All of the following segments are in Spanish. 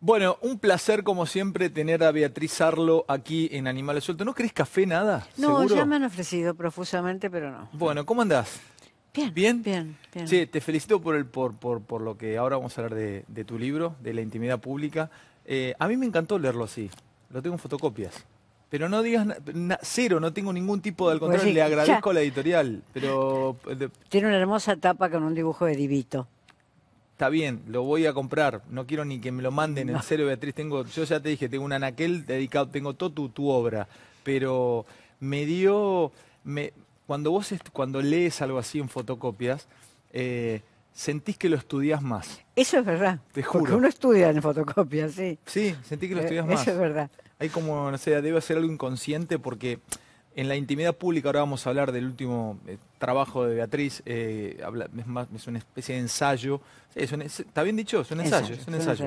Bueno, un placer como siempre tener a Beatriz Arlo aquí en Animales Sueltos. ¿No querés café, nada? No, ¿Seguro? ya me han ofrecido profusamente, pero no. Bueno, ¿cómo andás? Bien, ¿Bien? bien, bien. Che, te felicito por lo que ahora vamos a hablar de tu libro, de la intimidad pública. A mí me encantó leerlo así. Lo tengo en fotocopias. Pero no digas cero, no tengo ningún tipo de... Al Pues contrario, sí, le ya. agradezco a la editorial. Pero Tiene una hermosa tapa con un dibujo de Divito. está bien, lo voy a comprar. No quiero ni que me lo manden. En No. serio, Beatriz, yo ya te dije, tengo un anaquel dedicado, tengo todo tu obra. Pero me dio, me, cuando cuando lees algo así en fotocopias, sentís que lo estudias más. Eso es verdad, Te porque juro. uno estudia en fotocopia, sí. Sí, sentí que lo estudias Eso es más. verdad. Hay como, no sé, debe ser algo inconsciente porque en la intimidad pública, ahora vamos a hablar del último trabajo de Beatriz, es una especie de ensayo. Sí, ¿está bien dicho? Es un ensayo, Ensayo, es un son ensayo.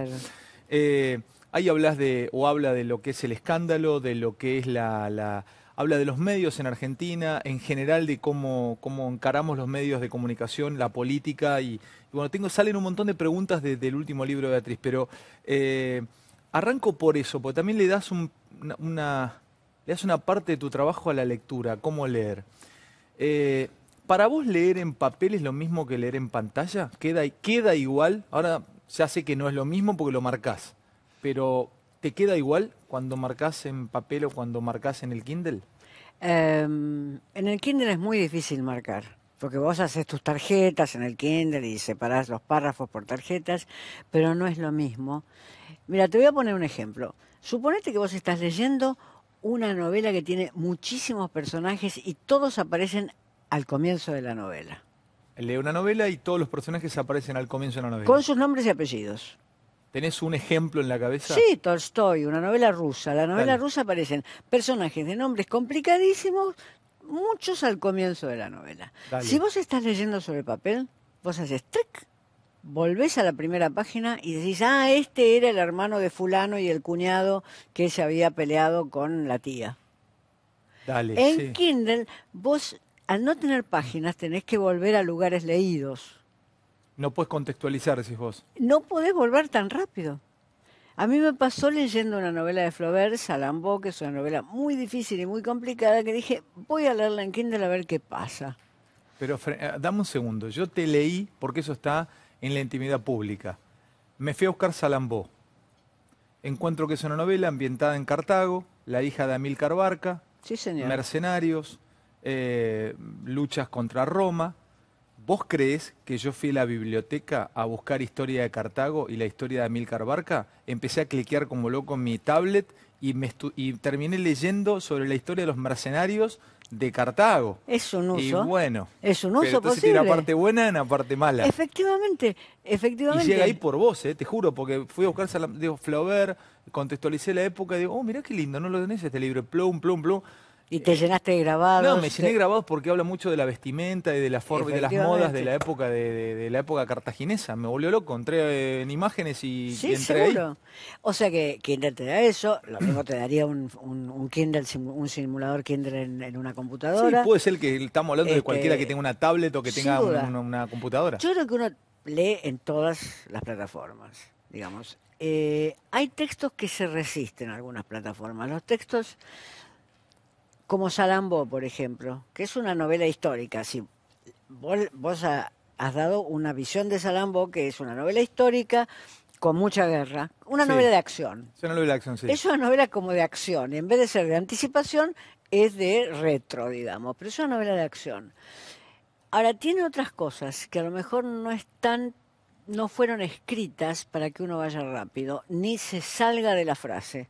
ensayos. Ahí habla de lo que es el escándalo, de lo que es habla de los medios en Argentina, en general de cómo encaramos los medios de comunicación, la política, y bueno, salen un montón de preguntas del último libro de Beatriz, pero arranco por eso, porque también le das le das una parte de tu trabajo a la lectura, cómo leer. Eh, ¿Para vos leer en papel es lo mismo que leer en pantalla? ¿Queda igual? Ahora ya sé que no es lo mismo porque lo marcás, pero ¿te queda igual cuando marcás en papel o cuando marcás en el Kindle? En el Kindle es muy difícil marcar, porque vos haces tus tarjetas en el Kindle y separás los párrafos por tarjetas, pero no es lo mismo. Mira, te voy a poner un ejemplo. Suponete que vos estás leyendo una novela que tiene muchísimos personajes y todos aparecen al comienzo de la novela, Lee una novela y todos los personajes aparecen al comienzo de la con novela. sus nombres y apellidos. ¿Tenés un ejemplo en la cabeza? Sí, Tolstoy, una novela rusa. La novela Dale, rusa aparecen personajes de nombres complicadísimos, muchos al comienzo de la novela. Si dale. vos estás leyendo sobre papel, vos haces tric, volvés a la primera página y decís, ah, este era el hermano de fulano y el cuñado que se había peleado con la tía. Dale, En sí. Kindle, vos, al no tener páginas, tenés que volver a lugares leídos. No puedes contextualizar, decís vos. No podés volver tan rápido. A mí me pasó leyendo una novela de Flaubert, Salambó, que es una novela muy difícil y muy complicada, que dije, voy a leerla en Kindle a ver qué pasa. Pero dame un segundo. Yo te leí porque eso está en la intimidad pública. Me fui a buscar Salambó. Encuentro que es una novela ambientada en Cartago, la hija de Amílcar Barca, Sí, señor. mercenarios, luchas contra Roma. ¿Vos creés que yo fui a la biblioteca a buscar historia de Cartago y la historia de Amílcar Barca? Empecé a cliquear como loco en mi tablet y terminé leyendo sobre la historia de los mercenarios de Cartago. Es un Y uso, bueno, es un pero uso entonces tiene una posible. parte buena y una parte mala. Efectivamente, Y llega ahí efectivamente. por vos, te juro, porque fui a buscar digo, Flaubert, contextualicé la época y digo, oh, mirá qué lindo, no lo tenés este libro, plum, plum, plum. Y te llenaste de No, me grabados. llené grabados porque habla mucho de la vestimenta y de la forma y de las modas de Efectivamente. la época de la época cartaginesa. Me volvió loco, entré en imágenes y Sí, entré ahí. seguro. O sea que Kindle te da eso, lo mismo te daría un Kindle, un simulador Kindle en una Sí, computadora. puede ser que estamos hablando de cualquiera que tenga Este, una tablet o que sin tenga duda. una computadora. Yo creo que uno lee en todas las plataformas, digamos. Hay textos que se resisten a algunas plataformas. Los textos como Salambó, por ejemplo, que es una novela histórica. Si vos has dado una visión de Salambó, que es una novela histórica con mucha guerra, una Sí, novela de acción. yo no lo vi la acción, sí. Es una novela como de acción. En vez de ser de anticipación, es de retro, digamos. Pero es una novela de acción. Ahora, tiene otras cosas que a lo mejor no fueron escritas para que uno vaya rápido, ni se salga de la frase.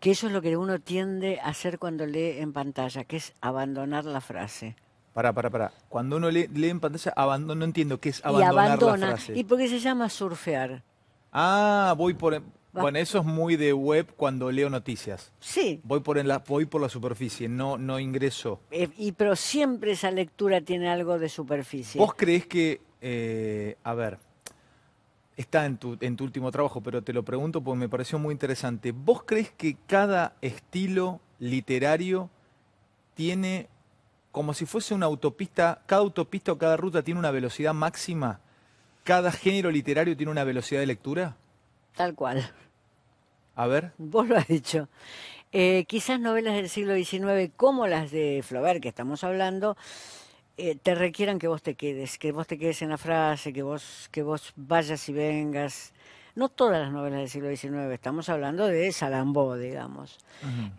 Que eso es lo que uno tiende a hacer cuando lee en pantalla, que es abandonar la frase. Pará. Cuando uno lee en pantalla, no entiendo qué es Y abandonar la abandona, frase. y porque se llama surfear. Ah, Vas- Bueno, eso es muy de web cuando leo noticias. sí, Voy por la superficie, no ingreso. pero siempre esa lectura tiene algo de superficie. ¿Vos creés que, a ver, está en tu último trabajo, pero te lo pregunto porque me pareció muy interesante. ¿Vos creés que cada estilo literario tiene, como si fuese una autopista, cada autopista o cada ruta tiene una velocidad máxima? ¿Cada género literario tiene una velocidad de lectura? Tal cual. A ver. Vos lo has dicho. Quizás novelas del siglo XIX, como las de Flaubert que estamos hablando, te requieran que vos te quedes en la frase, que vos vayas y vengas. No todas las novelas del siglo XIX, estamos hablando de Salambó, digamos. Ujú.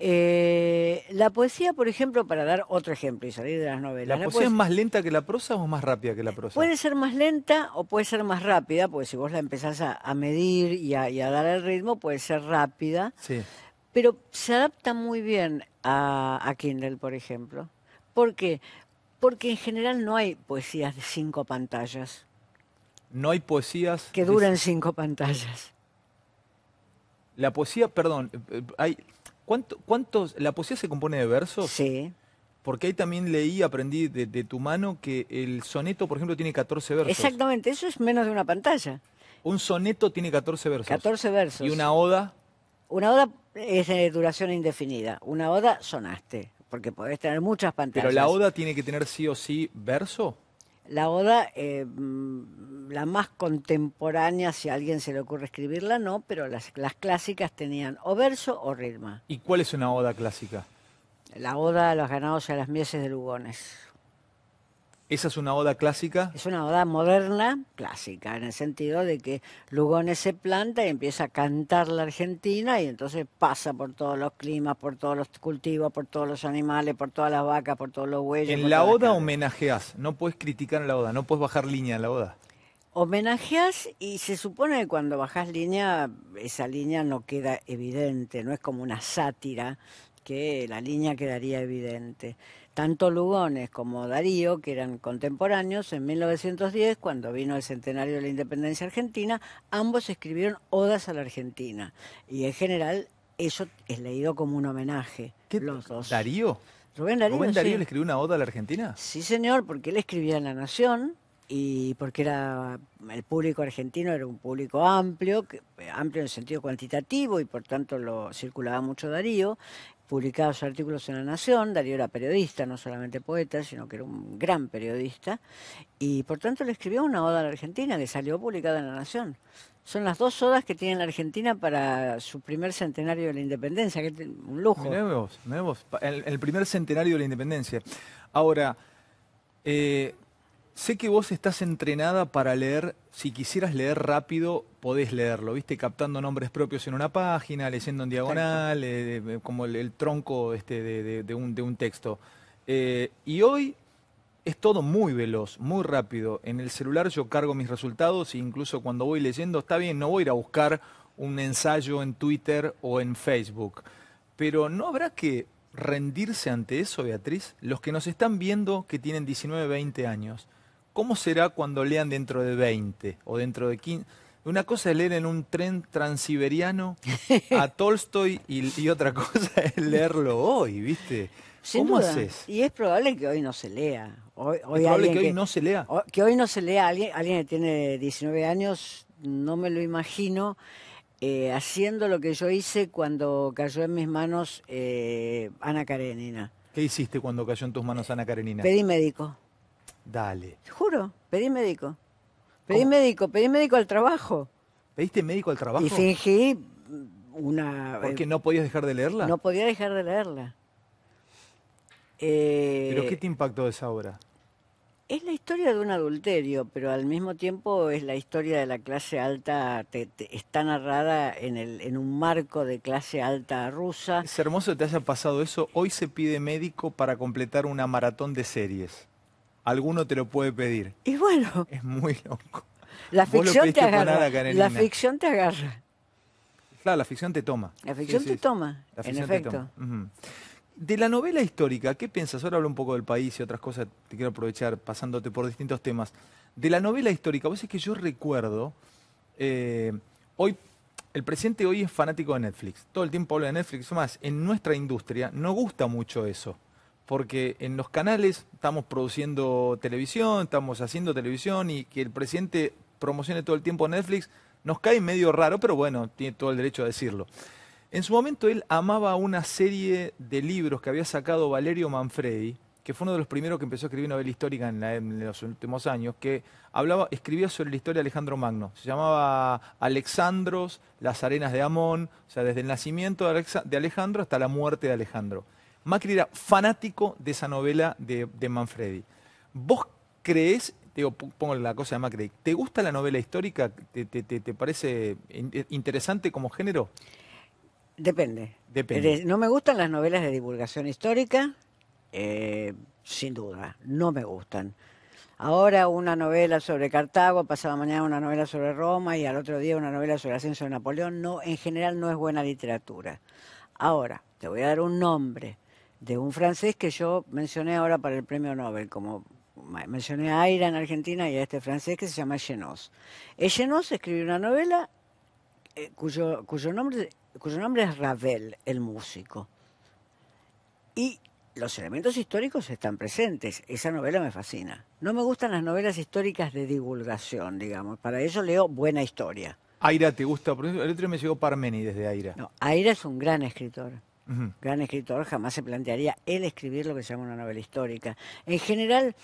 La poesía, por ejemplo, para dar otro ejemplo y salir de las novelas, ¿La poesía es más lenta que la prosa o más rápida que la prosa? puede ser más lenta o puede ser más rápida, porque si vos la empezás a medir y a dar el ritmo, puede ser rápida, Sí. pero se adapta muy bien a Kindle, por ejemplo. ¿Por qué? Porque en general no hay poesías de 5 pantallas, No hay poesías que duren 5 pantallas. La poesía, perdón, la poesía se compone de versos? Sí, Porque ahí también leí, aprendí de tu mano que el soneto, por ejemplo, tiene 14 versos. exactamente, eso es menos de una pantalla. Un soneto tiene 14 versos. 14 Y versos. una oda, Una oda es de duración indefinida. Una oda sonaste, porque podés tener muchas pero la pantallas. oda tiene que tener sí o sí verso. La oda, la más contemporánea, si a alguien se le ocurre escribirla, no, pero las clásicas tenían o verso o ritmo. ¿Y cuál es una oda clásica? La oda a los ganados y a las mieses de Lugones. ¿Esa es una oda clásica? Es una oda moderna, clásica, en el sentido de que Lugones se planta y empieza a cantar la Argentina y entonces pasa por todos los climas, por todos los cultivos, por todos los animales, por todas las vacas, por todos los bueyes, En por la todas las oda cabras. homenajeás, no puedes criticar a la oda, no puedes bajar línea en la oda. Homenajeas y se supone que cuando bajás línea, esa línea no queda evidente, no es como una sátira, que la línea quedaría evidente. Tanto Lugones como Darío, que eran contemporáneos, en 1910, cuando vino el centenario de la independencia argentina, ambos escribieron odas a la Argentina. Y en general eso es leído como un homenaje, ¿Qué? los dos. ¿Darío? Rubén Darío, ¿Rubén Darío sí. le escribió una oda a la Argentina? Sí, señor, porque él escribía en La Nación y porque era el público argentino era un público amplio, amplio en el sentido cuantitativo y por tanto lo circulaba mucho Darío, publicaba sus artículos en La Nación. Darío era periodista, no solamente poeta, sino que era un gran periodista y por tanto le escribió una oda a la Argentina que salió publicada en La Nación. Son las 2 odas que tiene la Argentina para su primer centenario de la independencia, que es un lujo. Mirá vos, el primer centenario de la independencia. Ahora, sé que vos estás entrenada para leer, si quisieras leer rápido, podés leerlo, ¿viste? Captando nombres propios en una página, leyendo en Exacto. diagonal, como el tronco de un texto. Y hoy es todo muy veloz, muy rápido. En el celular yo cargo mis resultados e incluso cuando voy leyendo, está bien, no voy a ir a buscar un ensayo en Twitter o en Facebook. Pero ¿no habrá que rendirse ante eso, Beatriz? Los que nos están viendo que tienen 19, 20 años, ¿cómo será cuando lean dentro de 20 o dentro de 15? Una cosa es leer en un tren transiberiano a Tolstoy y otra cosa es leerlo hoy, ¿viste? Sin ¿Cómo duda. haces? Y es probable que hoy no se lea. ¿Es Hoy probable alguien que hoy no se lea? que hoy no se lea, alguien que tiene 19 años, no me lo imagino haciendo lo que yo hice cuando cayó en mis manos Ana Karenina. ¿Qué hiciste cuando cayó en tus manos Ana Karenina? Pedí médico, Dale. juro, pedí médico. ¿Cómo? Pedí médico al trabajo. ¿Pediste médico al Y trabajo? fingí una... ¿Porque no podías dejar de leerla? no podía dejar de leerla. ¿Pero qué Eh, te impactó de esa obra? Es la historia de un adulterio, pero al mismo tiempo es la historia de la clase alta, está narrada en un marco de clase alta rusa. Es hermoso que te haya pasado eso. Hoy se pide médico para completar una maratón de series. Alguno te lo puede pedir. Y bueno, Es muy loco. la Vos lo ficción te pediste con agarra, Ana Karenina. la ficción te agarra, Claro, la ficción te toma. la Sí, ficción sí, te sí. toma, La en ficción te efecto. toma. Ujú. De la novela histórica, ¿qué piensas? Ahora hablo un poco del país y otras cosas, te quiero aprovechar pasándote por distintos temas. De la novela histórica, vos es que yo recuerdo, eh, hoy, el presidente hoy es fanático de Netflix, todo el tiempo habla de Netflix, más, en nuestra industria no gusta mucho eso, porque en los canales estamos produciendo televisión, estamos haciendo televisión y que el presidente promocione todo el tiempo Netflix nos cae medio raro, pero bueno, tiene todo el derecho a decirlo. En su momento él amaba una serie de libros que había sacado Valerio Manfredi, que fue uno de los primeros que empezó a escribir novela histórica en los últimos años, que escribía sobre la historia de Alejandro Magno. Se llamaba Alexandros, las arenas de Amón, o sea, desde el nacimiento de Alejandro hasta la muerte de Alejandro. Macri era fanático de esa novela de Manfredi. ¿Vos creés, digo, pongo la cosa de Macri, ¿te gusta la novela histórica? ¿Te parece interesante como género? Depende. Depende. No me gustan las novelas de divulgación histórica, sin duda, no me gustan. Ahora una novela sobre Cartago, pasado mañana una novela sobre Roma y al otro día una novela sobre el ascenso de Napoleón, no, en general no es buena literatura. Ahora, te voy a dar un nombre de un francés que yo mencioné ahora para el premio Nobel, como mencioné a Aira en Argentina y a este francés que se llama Echenós. Echenós escribió una novela cuyo nombre es Ravel, el músico. Y los elementos históricos están presentes. Esa novela me fascina. No me gustan las novelas históricas de divulgación, digamos. Para eso leo buena historia. Aira, ¿te gusta? Por ejemplo, el otro día me llegó Parménides de Aira. No, Aira es un gran escritor. Ujú. Gran escritor, jamás se plantearía él escribir lo que se llama una novela histórica. En general,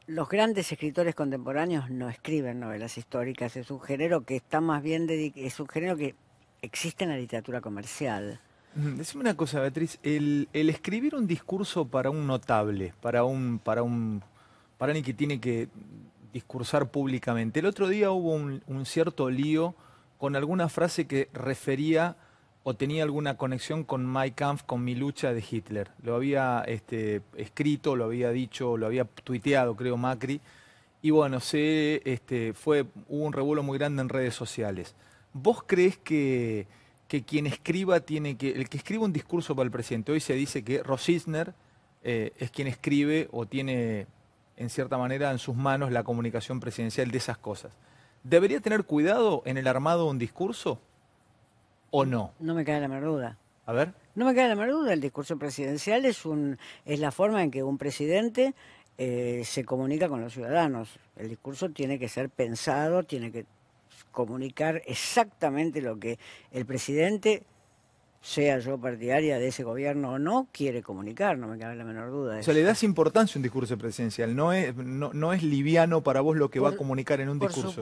los grandes escritores contemporáneos no escriben novelas históricas. Es un género que está más bien es un género que existe en la literatura comercial. Decime una cosa, Beatriz, el escribir un discurso para un notable, para alguien que tiene que discursar públicamente. El otro día hubo un cierto lío con alguna frase que refería o tenía alguna conexión con Mein Kampf, con mi lucha de Hitler. Lo había escrito, lo había dicho, lo había tuiteado, creo, Macri. Y bueno, hubo un revuelo muy grande en redes sociales. ¿Vos creés que quien escriba el que escriba un discurso para el presidente, hoy se dice que Rosisner es quien escribe o tiene, en cierta manera, en sus manos la comunicación presidencial de esas cosas? ¿Debería tener cuidado en el armado de un discurso o no? No me cae la menor duda. A ver. No me cae la menor duda, el discurso presidencial es la forma en que un presidente se comunica con los ciudadanos. El discurso tiene que ser pensado, tiene que comunicar exactamente lo que el presidente, sea yo partidaria de ese gobierno o no, quiere comunicar, no me cabe la menor duda de O sea, eso. le das importancia a un discurso presidencial, no es liviano para vos lo que va a comunicar en un discurso.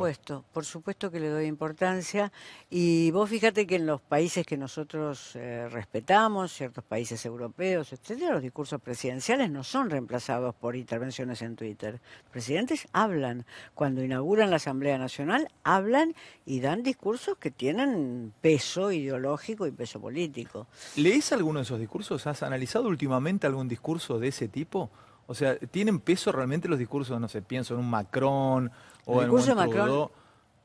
Por supuesto que le doy importancia. Y vos fíjate que en los países que nosotros respetamos, ciertos países europeos, etcétera, los discursos presidenciales no son reemplazados por intervenciones en Twitter. Los presidentes hablan. Cuando inauguran la Asamblea Nacional, hablan y dan discursos que tienen peso ideológico y peso político. ¿Lees alguno de esos discursos? ¿Has analizado últimamente algún discurso de ese tipo? O sea, ¿tienen peso realmente los discursos? No sé, pienso en un Macron o en un Trudeau.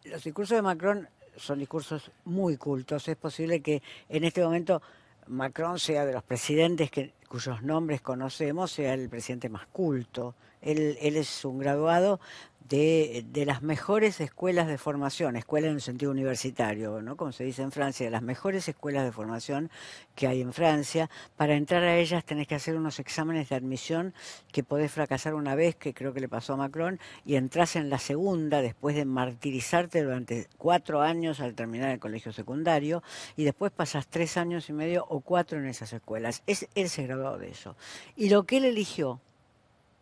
Los discursos de Macron son discursos muy cultos. Es posible que en este momento Macron sea de los presidentes cuyos nombres conocemos, sea el presidente más culto. Él es un graduado de las mejores escuelas de formación, escuela en el sentido universitario, ¿no? Como se dice en Francia, de las mejores escuelas de formación que hay en Francia. Para entrar a ellas tenés que hacer unos exámenes de admisión que podés fracasar una vez, que creo que le pasó a Macron, y entrás en la segunda después de martirizarte durante 4 años al terminar el colegio secundario, y después pasás 3 años y medio o 4 en esas escuelas. Él se graduó de eso. Y lo que él eligió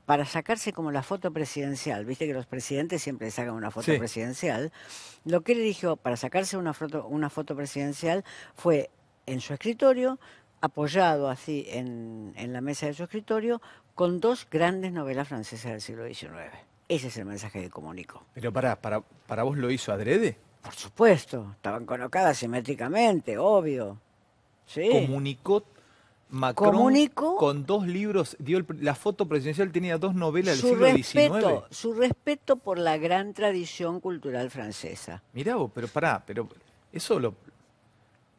para sacarse como la foto presidencial, viste que los presidentes siempre sacan una foto Sí. presidencial, lo que él eligió para sacarse una foto presidencial fue en su escritorio, apoyado así en la mesa de su escritorio, con 2 grandes novelas francesas del siglo XIX. Ese es el mensaje que comunicó. Pero para vos lo hizo adrede. Por supuesto, estaban colocadas simétricamente, obvio. Sí. Comunicó Macron Comunicó con 2 libros, la foto presidencial tenía 2 novelas del su siglo respeto, XIX. su respeto por la gran tradición cultural francesa. Mirá vos, pero eso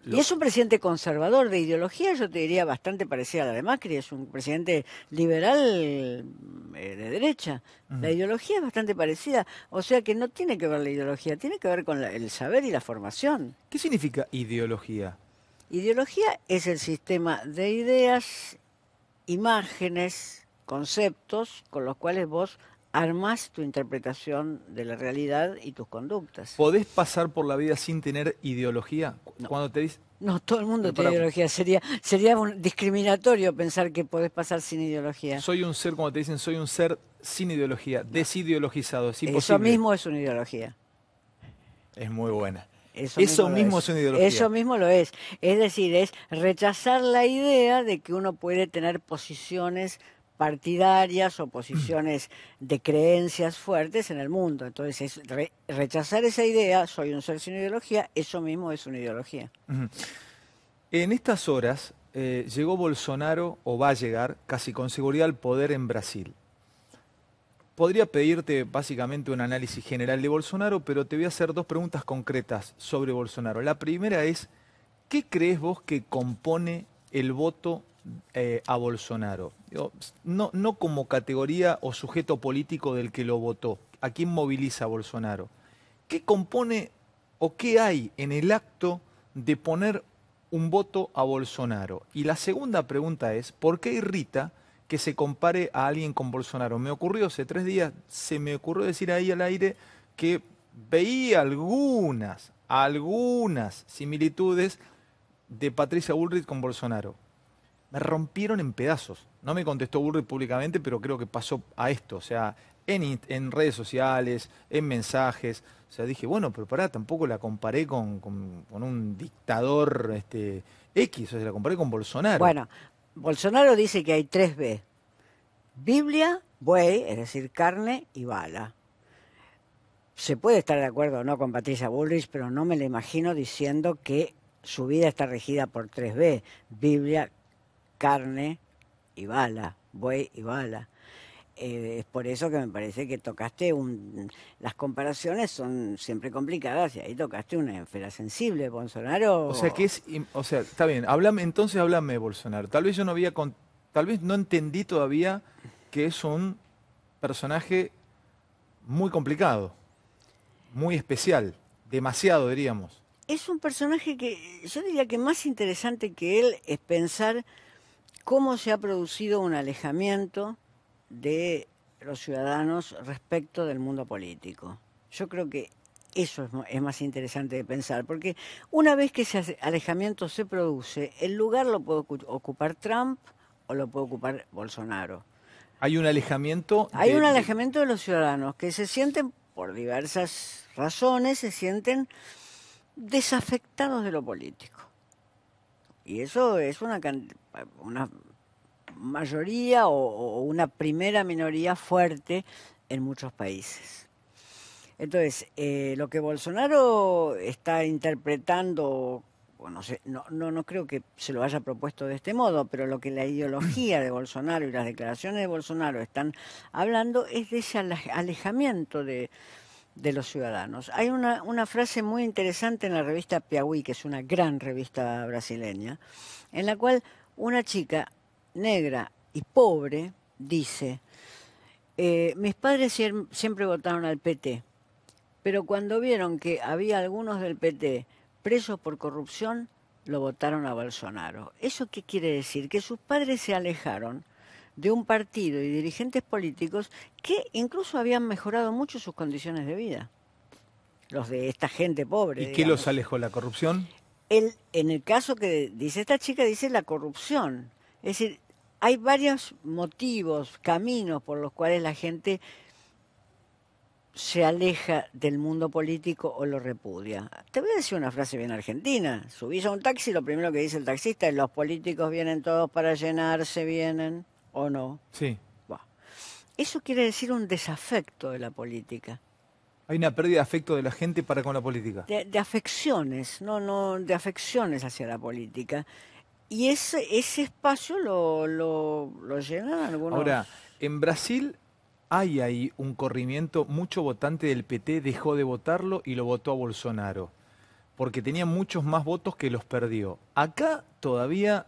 Y es un presidente conservador de ideología, yo te diría bastante parecida a la de Macri, es un presidente liberal de derecha. La ideología es bastante parecida, o sea que no tiene que ver la ideología, tiene que ver con el saber y la formación. ¿Qué significa ideología? Ideología es el sistema de ideas, imágenes, conceptos con los cuales vos armás tu interpretación de la realidad y tus conductas. ¿Podés pasar por la vida sin tener ideología? No. Cuando te dices... No, todo el mundo Pero tiene para, ideología. Sería discriminatorio pensar que podés pasar sin ideología. soy un ser, como te dicen, soy un ser sin ideología, desideologizado, es Eso imposible. mismo es una ideología. Es muy buena. Eso Eso lo mismo es una ideología. Eso mismo lo es. Es decir, es rechazar la idea de que uno puede tener posiciones partidarias o posiciones de creencias fuertes en el mundo. Entonces, rechazar esa idea, soy un ser sin ideología, eso mismo es una ideología. Ujú. En estas horas llegó Bolsonaro, o va a llegar, casi con seguridad al poder en Brasil. Podría pedirte básicamente un análisis general de Bolsonaro, pero te voy a hacer dos preguntas concretas sobre Bolsonaro. La primera es, ¿qué crees vos que compone el voto a Bolsonaro? Digo, no como categoría o sujeto político del que lo votó. ¿A quién moviliza a Bolsonaro? ¿Qué compone o qué hay en el acto de poner un voto a Bolsonaro? Y la segunda pregunta es, ¿por qué irrita que se compare a alguien con Bolsonaro? Me ocurrió hace 3 días, se me ocurrió decir ahí al aire que veía algunas similitudes de Patricia Bullrich con Bolsonaro. Me rompieron en pedazos. No me contestó Bullrich públicamente, pero creo que pasó a esto. O sea, en redes sociales, en mensajes. O sea, dije, bueno, pero pará, tampoco la comparé con un dictador X, o sea, la comparé con Bolsonaro. Bueno, Bolsonaro dice que hay 3 B. Biblia, buey, es decir, carne y bala. Se puede estar de acuerdo o no con Patricia Bullrich, pero no me la imagino diciendo que su vida está regida por 3 B. Biblia, carne y bala, buey y bala. Es por eso que me parece que tocaste las comparaciones son siempre complicadas y ahí tocaste una esfera sensible. O sea, Bolsonaro, o sea, está bien, entonces háblame de Bolsonaro. Tal vez yo no había, tal vez no entendí todavía que es un personaje muy complicado, muy especial, demasiado diríamos. es un personaje que yo diría que más interesante que él es pensar cómo se ha producido un alejamiento de los ciudadanos respecto del mundo político. Yo creo que eso es más interesante de pensar, porque una vez que ese alejamiento se produce, el lugar lo puede ocupar Trump o lo puede ocupar Bolsonaro. Hay un alejamiento Hay un alejamiento de los ciudadanos que se sienten, por diversas razones, se sienten desafectados de lo político. Y eso es una mayoría o una primera minoría fuerte en muchos países. Entonces, lo que Bolsonaro está interpretando, bueno, no creo que se lo haya propuesto de este modo, pero lo que la ideología de Bolsonaro y las declaraciones de Bolsonaro están hablando es de ese alejamiento de los ciudadanos. Hay una frase muy interesante en la revista Piauí, que es una gran revista brasileña, en la cual una chica negra y pobre dice, mis padres siempre votaron al PT, pero cuando vieron que había algunos del PT presos por corrupción, lo votaron a Bolsonaro. ¿Eso qué quiere decir? Que sus padres se alejaron de un partido y dirigentes políticos que incluso habían mejorado mucho sus condiciones de vida. Los de esta gente pobre, ¿Y qué digamos. los alejó? ¿La corrupción? En el caso que dice esta chica, dice la corrupción. Es decir, hay varios motivos, caminos por los cuales la gente se aleja del mundo político o lo repudia. Te voy a decir una frase bien argentina. Subís a un taxi, lo primero que dice el taxista es: los políticos vienen todos para llenarse, vienen o no. Sí. Bah. Eso quiere decir un desafecto de la política. Hay una pérdida de afecto de la gente para con la política. De afecciones, de afecciones hacia la política. Y ese espacio lo llenan algunos. Ahora, en Brasil hay ahí un corrimiento, mucho votante del PT dejó de votarlo y lo votó a Bolsonaro, porque tenía muchos más votos que los perdió. Acá todavía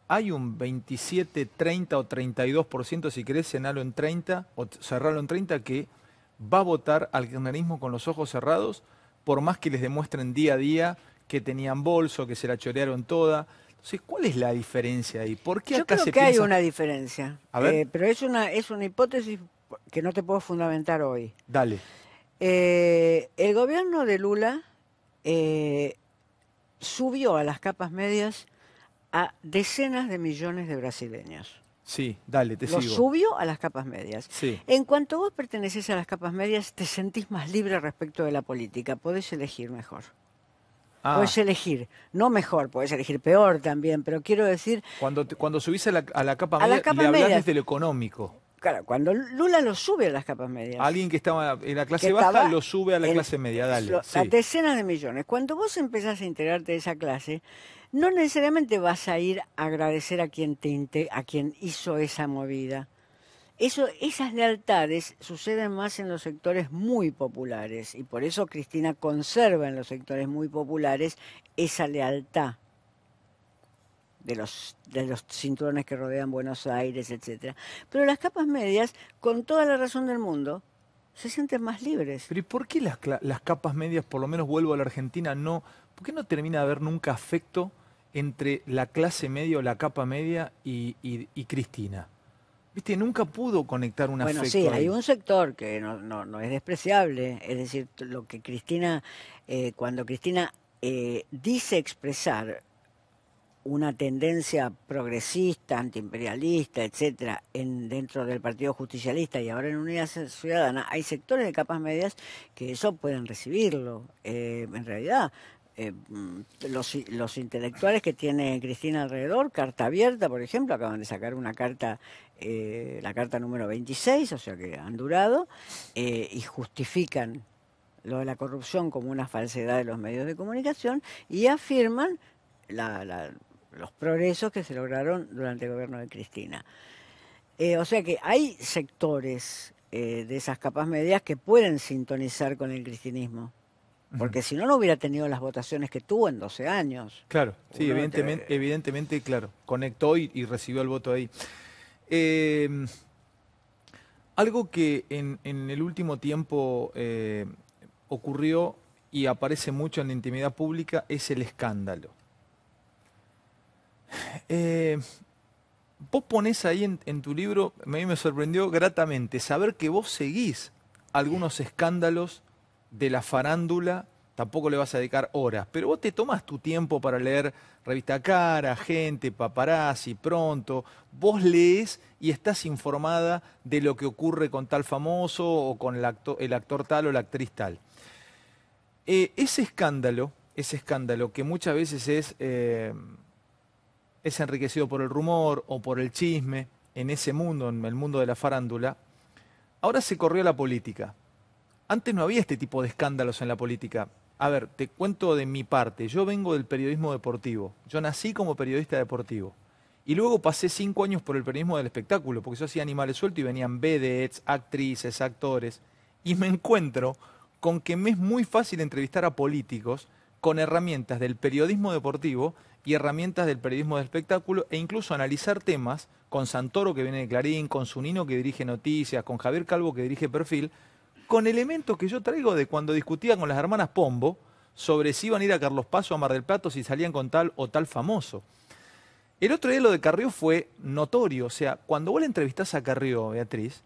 hay un 27, 30 o 32%, si querés cenarlo en 30 o cerrarlo en 30, que va a votar al kirchnerismo con los ojos cerrados, por más que les demuestren día a día que tenían bolso, que se la chorearon toda. Entonces, ¿cuál es la diferencia ahí? ¿Por qué Yo acá creo se que hay piensa? una diferencia, A ver. pero es una hipótesis que no te puedo fundamentar hoy. Dale. El gobierno de Lula subió a las capas medias a decenas de millones de brasileños. Sí, dale, te Lo sigo. subió a las capas medias. Sí. En cuanto vos perteneces a las capas medias, te sentís más libre respecto de la política. Podés elegir mejor. Ah, Podés elegir, no mejor, podés elegir peor también, pero quiero decir, cuando subís a la capa a las media, le capas hablás medias, desde lo económico. claro, cuando Lula lo sube a las capas medias, Alguien que estaba en la que clase baja estaba lo sube a la en clase media, dale. a Sí. decenas de millones. Cuando vos empezás a integrarte de esa clase, no necesariamente vas a ir a agradecer a a quien hizo esa movida. Esas lealtades suceden más en los sectores muy populares y por eso Cristina conserva en los sectores muy populares esa lealtad de los cinturones que rodean Buenos Aires, etcétera. Pero las capas medias, con toda la razón del mundo, se sienten más libres. Pero ¿y por qué las capas medias, por lo menos vuelvo a la Argentina, no? ¿Por qué no termina de haber nunca afecto entre la clase media o la capa media y Cristina? ¿Viste? Nunca pudo conectar un Bueno, afecto sí, ahí. hay un sector que no es despreciable, es decir, lo que Cristina, cuando Cristina dice expresar una tendencia progresista, antiimperialista, etcétera, dentro del Partido Justicialista y ahora en Unidad Ciudadana, hay sectores de capas medias que eso pueden recibirlo. En realidad, los intelectuales que tiene Cristina alrededor, Carta Abierta, por ejemplo, acaban de sacar una carta, la carta número 26, o sea que han durado, y justifican lo de la corrupción como una falsedad de los medios de comunicación y afirman los progresos que se lograron durante el gobierno de Cristina. O sea que hay sectores de esas capas medias que pueden sintonizar con el cristinismo, porque si no, no hubiera tenido las votaciones que tuvo en 12 años. Claro, sí, Uno evidentemente, claro, conectó y recibió el voto ahí. Eh, Algo que en el último tiempo ocurrió y aparece mucho en la intimidad pública es el escándalo. Eh, Vos ponés ahí en tu libro, a mí me sorprendió gratamente saber que vos seguís algunos escándalos de la farándula, tampoco le vas a dedicar horas, pero vos te tomás tu tiempo para leer Revista Cara, Gente, Paparazzi, Pronto, vos lees y estás informada de lo que ocurre con tal famoso o con el actor tal o la actriz tal. Ese escándalo que muchas veces es enriquecido por el rumor o por el chisme en ese mundo, en el mundo de la farándula, ahora se corrió a la política. Antes no había este tipo de escándalos en la política. A ver, te cuento de mi parte. Yo vengo del periodismo deportivo. Yo nací como periodista deportivo. Y luego pasé 5 años por el periodismo del espectáculo, porque yo hacía Animales Sueltos y venían vedettes, actrices, actores. Y me encuentro con que me es muy fácil entrevistar a políticos con herramientas del periodismo deportivo y herramientas del periodismo de espectáculo e incluso analizar temas con Santoro que viene de Clarín, con Zunino que dirige Noticias, con Javier Calvo que dirige Perfil, con elementos que yo traigo de cuando discutía con las hermanas Pombo sobre si iban a ir a Carlos Paz o a Mar del Plata, si salían con tal o tal famoso. El otro día lo de Carrió fue notorio, o sea, cuando vos le entrevistás a Carrió, Beatriz,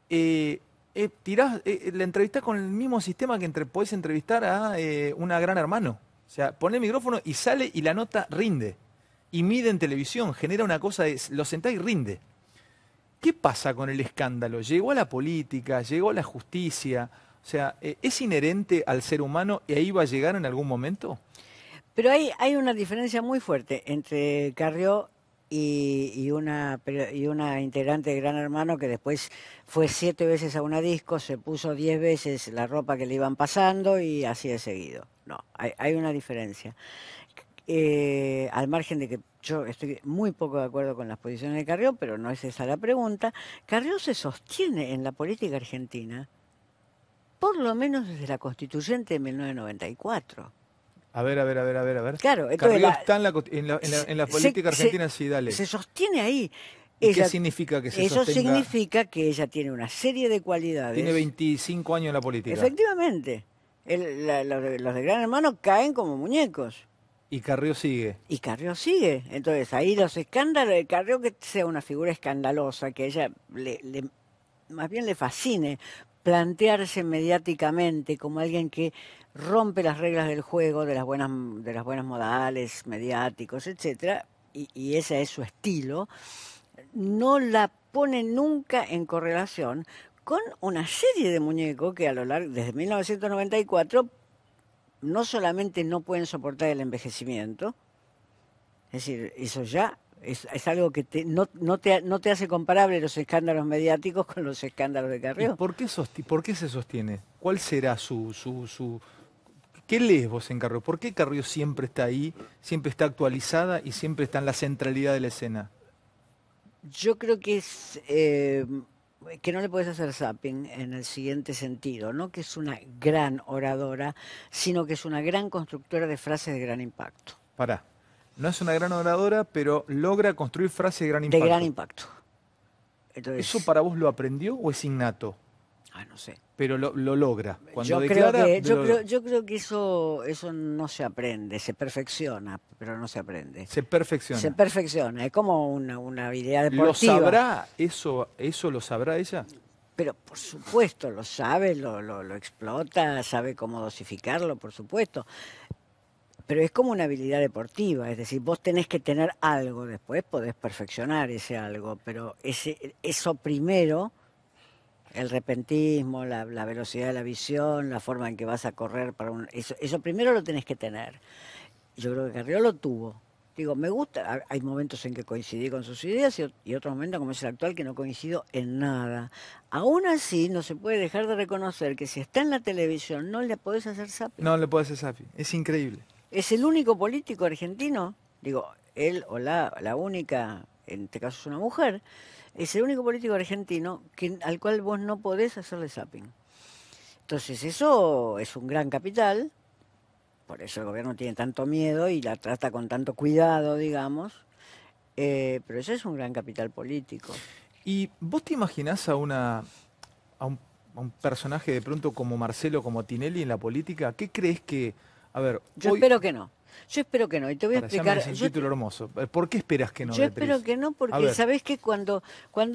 la entrevistás con el mismo sistema que podés entrevistar a una Gran Hermano. O sea, pone el micrófono y sale y la nota rinde. Y mide en televisión, genera una cosa de lo sentás y rinde. ¿Qué pasa con el escándalo? ¿Llegó a la política? ¿Llegó a la justicia? O sea, ¿es inherente al ser humano y ahí va a llegar en algún momento? Pero hay una diferencia muy fuerte entre Carrió y una integrante de Gran Hermano que después fue 7 veces a una disco, se puso 10 veces la ropa que le iban pasando y así de seguido. No, hay una diferencia. Al margen de que yo estoy muy poco de acuerdo con las posiciones de Carrió, pero no es esa la pregunta, Carrió se sostiene en la política argentina, por lo menos desde la constituyente de 1994. A ver. Claro, entonces Carrió está en la política argentina, sí, dale. se sostiene ahí. ¿Y qué significa que se Eso sostenga? significa que ella tiene una serie de cualidades. Tiene 25 años en la política. Efectivamente. Los de Gran Hermano caen como muñecos. Y Carrió sigue. Y Carrió sigue. Entonces ahí los escándalos de Carrió, que sea una figura escandalosa, que ella más bien le fascine plantearse mediáticamente como alguien que rompe las reglas del juego, de las buenas modales, mediáticos, etcétera, y ese es su estilo, no la pone nunca en correlación con una serie de muñecos que a lo largo, desde 1994, no solamente no pueden soportar el envejecimiento, es decir, eso ya es algo que no te hace comparable los escándalos mediáticos con los escándalos de ¿Y Carrió. por qué se sostiene? ¿Cuál será ¿Qué lees vos en Carrió? ¿Por qué Carrió siempre está ahí, siempre está actualizada y siempre está en la centralidad de la escena? Yo creo que es que no le puedes hacer zapping en el siguiente sentido, no que es una gran oradora, sino que es una gran constructora de frases de gran impacto. Pará, no es una gran oradora, pero logra construir frases de gran De gran impacto. impacto. ¿Eso Entonces, para vos lo aprendió o es innato? no sé. Pero lo logra. Cuando declara, Yo creo que eso no se aprende, se perfecciona, pero no se aprende. se Se perfecciona. perfecciona, es como una habilidad ¿Lo deportiva. sabrá eso lo sabrá ella? Pero por supuesto, lo sabe, lo explota, sabe cómo dosificarlo, por supuesto. Pero es como una habilidad deportiva, es decir, vos tenés que tener algo, después podés perfeccionar ese algo, pero eso primero, el repentismo, la velocidad de la visión, la forma en que vas a correr eso primero lo tenés que tener. Yo creo que Carrió lo tuvo. Digo, me gusta, hay momentos en que coincidí con sus ideas y otros momentos, como es el actual, que no coincido en nada. Aún así, no se puede dejar de reconocer que si está en la televisión no le podés hacer zapping. No le puede hacer Safi. Es increíble. Es el único político argentino, digo, él o la única, en este caso es una mujer, es el único político argentino al cual vos no podés hacerle zapping. Entonces eso es un gran capital, por eso el gobierno tiene tanto miedo y la trata con tanto cuidado, digamos, pero eso es un gran capital político. ¿Y vos te imaginás a un, a un personaje de pronto como Marcelo, como Tinelli en la política? ¿Qué crees que... A ver, Yo hoy... espero que no. Yo espero que no. Y te voy a Para, ya me explicar. decís un título hermoso. ¿Por qué esperas que no, Yo espero Beatriz? que no, A porque ver, sabés que cuando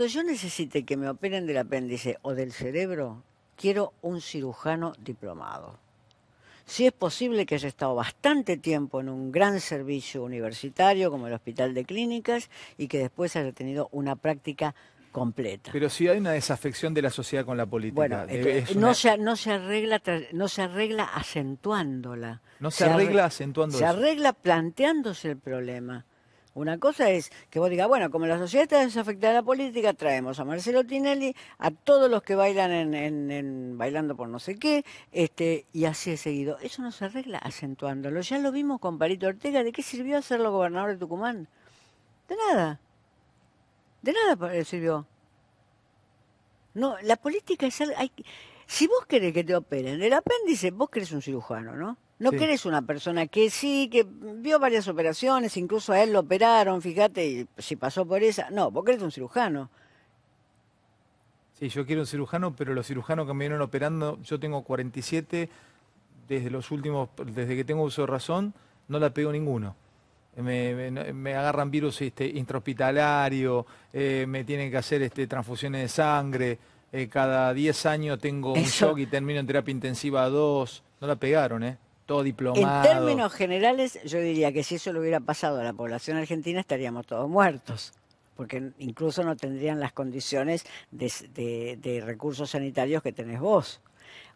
yo necesite que me operen del apéndice o del cerebro, quiero un cirujano diplomado. Si es posible que haya estado bastante tiempo en un gran servicio universitario como el Hospital de Clínicas y que después haya tenido una práctica completa. pero si hay una desafección de la sociedad con la Bueno, política, es no una, se, no se arregla, no se arregla acentuándola, no se arregla acentuando se eso. arregla planteándose el problema. Una cosa es que vos digas, bueno, como la sociedad está desafectada de la política, traemos a Marcelo Tinelli, a todos los que bailan en bailando por no sé qué, y así es seguido. Eso no se arregla acentuándolo. Ya lo vimos con Palito Ortega. ¿De qué sirvió hacerlo gobernador de Tucumán? De nada. De nada sirvió. No, la política es algo... Si vos querés que te operen el apéndice, vos querés un cirujano, ¿no? No Sí. querés una persona que sí, que vio varias operaciones, incluso a él lo operaron, fíjate, y si pasó por esa. No, vos querés un cirujano. Sí, yo quiero un cirujano, pero los cirujanos que me vienen operando, yo tengo 47, desde que tengo uso de razón, no la pego ninguno. Me agarran virus intrahospitalario, me tienen que hacer transfusiones de sangre, cada 10 años tengo un Eso, shock y termino en terapia intensiva 2. No la pegaron, ¿eh? Todo en diplomado. términos generales, yo diría que si eso le hubiera pasado a la población argentina, estaríamos todos muertos, porque incluso no tendrían las condiciones de recursos sanitarios que tenés vos.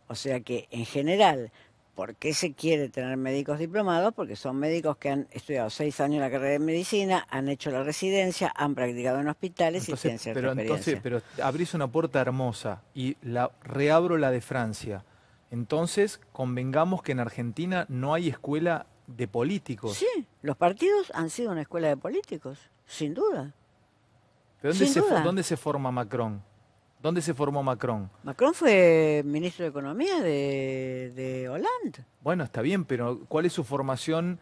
O sea que, en general, ¿por qué se quiere tener médicos diplomados? Porque son médicos que han estudiado 6 años la carrera de medicina, han hecho la residencia, han practicado en hospitales y tienen cierta experiencia. Pero abrís una puerta hermosa y reabro la de Francia. Entonces, convengamos que en Argentina no hay escuela de políticos. Sí, los partidos han sido una escuela de políticos, sin duda, ¿Pero sin duda. dónde se forma Macron? ¿Dónde se formó Macron? Macron fue ministro de Economía de Hollande. Bueno, está bien, pero ¿cuál es su formación?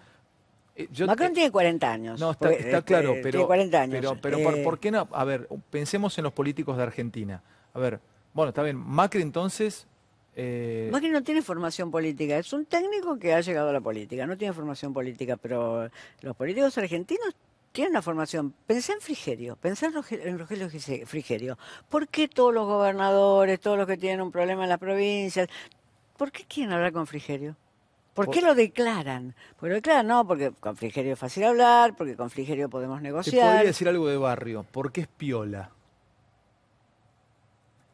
Macron tiene 40 No, años, está claro, tiene 40 años. pero ¿por qué no? A ver, pensemos en los políticos de Argentina. A ver, bueno, está bien, Macri entonces, Macri no tiene formación política, es un técnico que ha llegado a la política, no tiene formación política, pero los políticos argentinos tiene una formación. Pensá en Frigerio, pensá en Rogelio Frigerio. ¿Por qué todos los gobernadores, todos los que tienen un problema en las provincias, por qué quieren hablar con Frigerio? ¿Por qué Por- lo declaran? Porque lo declaran, no, porque con Frigerio es fácil hablar, porque con Frigerio podemos Te podría negociar. decir algo de Barrio, porque es piola.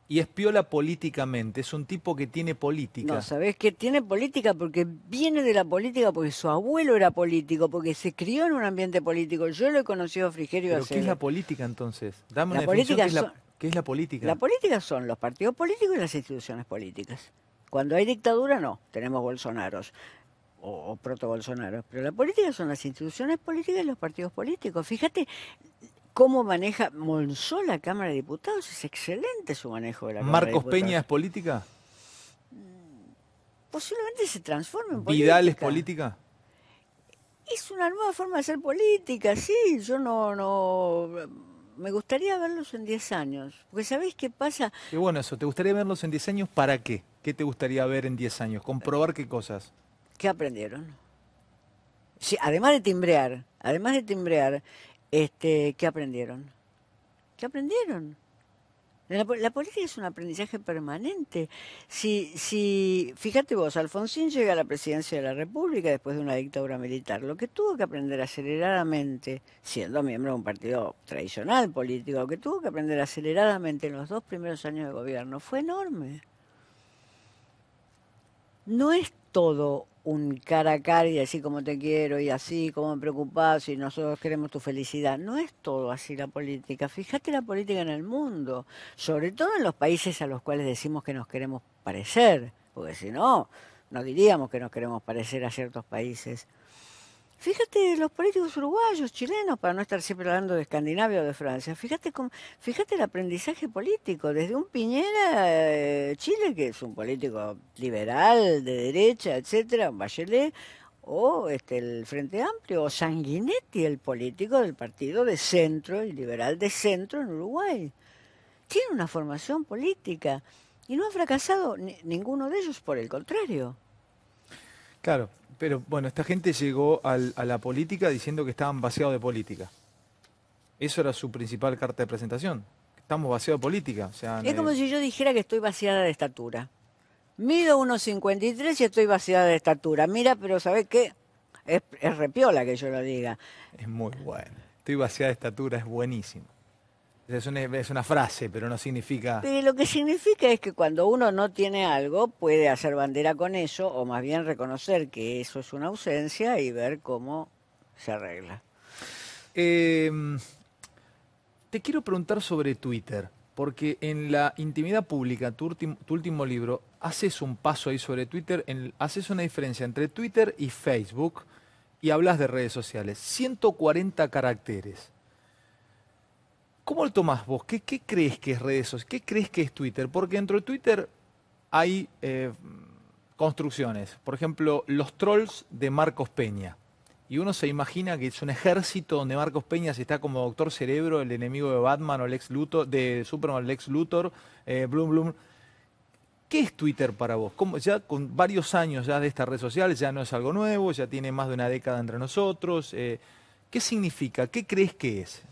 Y es piola políticamente, es un tipo que tiene No, política. ¿sabés qué? Tiene política porque viene de la política, porque su abuelo era político, porque se crió en un ambiente político. Yo lo he conocido a Frigerio Pero ¿qué es la hace... política entonces? Dame una La definición, política son, qué es la la política? política son los partidos políticos y las instituciones políticas. Cuando hay dictadura, no, tenemos Bolsonaros o proto-Bolsonaros, pero la política son las instituciones políticas y los partidos políticos. Fíjate cómo maneja Monzó la Cámara de Diputados, es excelente su manejo de la Cámara de ¿Marcos Peña Diputados. es política? Posiblemente se transforme en ¿Vidal es política. política? Es una nueva forma de hacer política, sí, yo no... Me gustaría verlos en 10 años, porque ¿sabéis qué pasa? Qué bueno eso. ¿Te gustaría verlos en 10 años? ¿Para qué? ¿Qué te gustaría ver en 10 años? ¿Comprobar qué cosas? ¿Qué aprendieron? Sí, además de timbrear, ¿qué aprendieron? ¿Qué aprendieron? La política es un aprendizaje permanente. Fíjate vos, Alfonsín llega a la presidencia de la República después de una dictadura militar. Lo que tuvo que aprender aceleradamente, siendo miembro de un partido tradicional político, lo que tuvo que aprender aceleradamente en los 2 primeros años de gobierno fue enorme. No es todo un cara a cara y así como te quiero y así como me preocupás y nosotros queremos tu felicidad. No es todo así la política. Fíjate la política en el mundo, sobre todo en los países a los cuales decimos que nos queremos parecer, porque si no, no diríamos que nos queremos parecer a ciertos países. Fíjate los políticos uruguayos, chilenos, para no estar siempre hablando de Escandinavia o de Francia. Fíjate el aprendizaje político, desde un Piñera, Chile, que es un político liberal, de derecha, etcétera, un Bachelet, o el Frente Amplio, o Sanguinetti, el político del partido de centro y liberal de centro en Uruguay. Tiene una formación política y no ha fracasado ninguno de ellos, por el contrario. Claro, pero bueno, esta gente llegó a la política diciendo que estaban vaciados de política. Eso era su principal carta de presentación. Estamos vaciados de política. O sea, Es como si yo dijera que estoy vaciada de estatura. Mido 1,53 y estoy vaciada de estatura. Mira, pero ¿sabés qué? Es repiola que yo lo diga. es muy bueno. Estoy vaciada de estatura, es buenísimo. Es una frase, pero no significa... Pero lo que significa es que cuando uno no tiene algo, puede hacer bandera con eso, o más bien reconocer que eso es una ausencia y ver cómo se arregla. Em, Te quiero preguntar sobre Twitter, porque en la intimidad pública, tu último libro, haces un paso ahí sobre Twitter, haces una diferencia entre Twitter y Facebook y hablas de redes sociales. 140 caracteres. ¿Cómo lo tomás vos? ¿Qué crees que es redes sociales? ¿Qué crees que es Twitter? Porque dentro de Twitter hay construcciones. Por ejemplo, los trolls de Marcos Peña. Y uno se imagina que es un ejército donde Marcos Peña está como Doctor Cerebro, el enemigo de Batman o Lex Luthor, de Superman, Lex Luthor, Bloom Bloom. ¿Qué es Twitter para vos? Ya con varios años ya de esta red social, ya no es algo nuevo, ya tiene más de una década entre nosotros. ¿Qué significa? ¿Qué crees que es?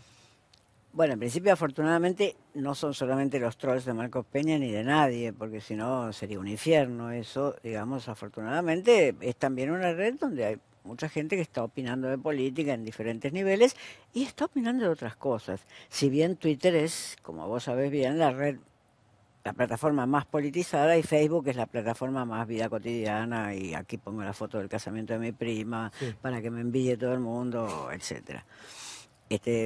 Bueno, en principio, afortunadamente, no son solamente los trolls de Marcos Peña ni de nadie, porque si no sería un infierno eso. Digamos, afortunadamente, es también una red donde hay mucha gente que está opinando de política en diferentes niveles y está opinando de otras cosas. Si bien Twitter es, como vos sabés bien, la plataforma más politizada y Facebook es la plataforma más vida cotidiana y aquí pongo la foto del casamiento de mi prima Sí. para que me envidie todo el mundo, etcétera.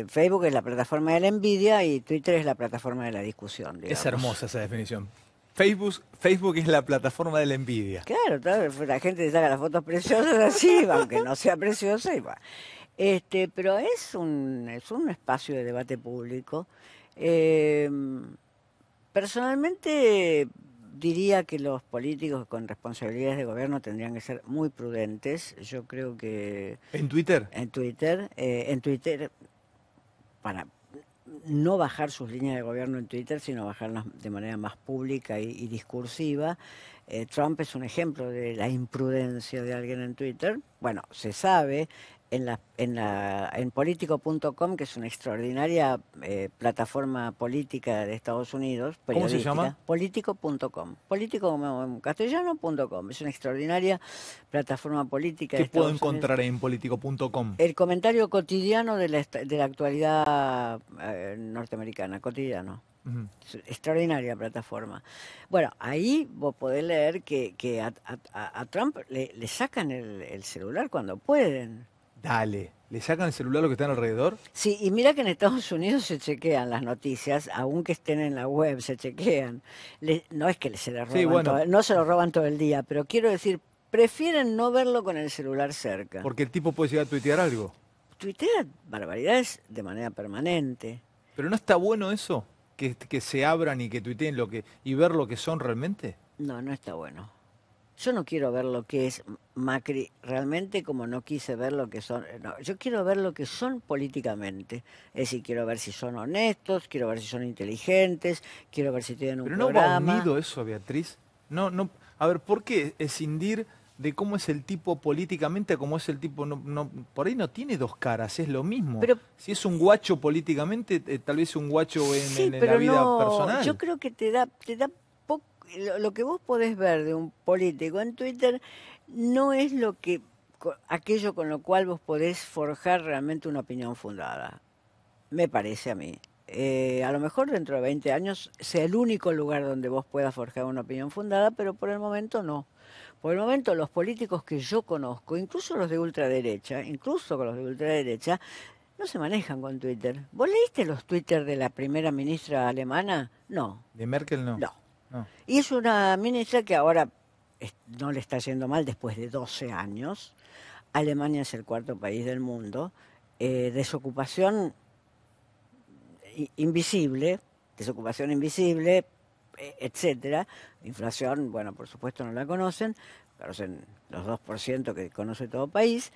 Facebook es la plataforma de la envidia y Twitter es la plataforma de la discusión, Es digamos. hermosa esa definición. Facebook es la plataforma de la envidia. Claro, la gente saca las fotos preciosas así, aunque no sea preciosa, y va. Pero es un espacio de debate público. Eh, Personalmente diría que los políticos con responsabilidades de gobierno tendrían que ser muy prudentes. Yo creo que ¿En Twitter? en Twitter, para no bajar sus líneas de gobierno en Twitter, sino bajarlas de manera más pública y discursiva. Trump es un ejemplo de la imprudencia de alguien en Twitter. Bueno, se sabe. en Politico.com, que es una extraordinaria plataforma política de Estados Unidos, ¿Cómo se periodística. llama? Politico.com. Político como en castellano.com. Es una extraordinaria plataforma política de ¿Qué puedo Estados Unidos. encontrar en politico.com? El comentario cotidiano de la actualidad norteamericana, cotidiano. Ujú. Extraordinaria plataforma. Bueno, ahí vos podés leer que a Trump le sacan el celular cuando pueden. Dale, ¿le sacan el celular a lo que están alrededor? Sí, y mira que en Estados Unidos se chequean las noticias, aunque estén en la web, se chequean. No es que se le Sí, roban bueno, no se lo roban todo el día, pero quiero decir, prefieren no verlo con el celular cerca. porque el tipo puede llegar a tuitear algo. Tuitea barbaridades de manera permanente. Pero ¿no está bueno eso? Que se abran y que tuiteen y ver lo que son realmente. No, no está bueno. Yo no quiero ver lo que es Macri realmente como no quise ver lo que son. No, yo quiero ver lo que son políticamente. Es decir, quiero ver si son honestos, quiero ver si son inteligentes, quiero ver si tienen un Pero no va programa. unido eso, Beatriz. No, no. A ver, ¿por qué escindir de cómo es el tipo políticamente a cómo es el tipo? Por ahí no tiene dos caras, es lo mismo. Pero Si es un guacho políticamente, tal vez un guacho sí, en la pero vida no, yo personal. creo que te da lo que vos podés ver de un político en Twitter no es aquello con lo cual vos podés forjar realmente una opinión fundada, me parece a mí. A lo mejor dentro de 20 años sea el único lugar donde vos puedas forjar una opinión fundada, pero por el momento no. Por el momento los políticos que yo conozco, incluso los de ultraderecha, no se manejan con Twitter. ¿Vos leíste los Twitter de la primera ministra alemana? No, De Merkel no. no. No. Y es una ministra que ahora no le está yendo mal después de 12 años. Alemania es el cuarto país del mundo. Desocupación invisible, etcétera. Inflación, bueno, por supuesto no la conocen los 2% que conoce todo país.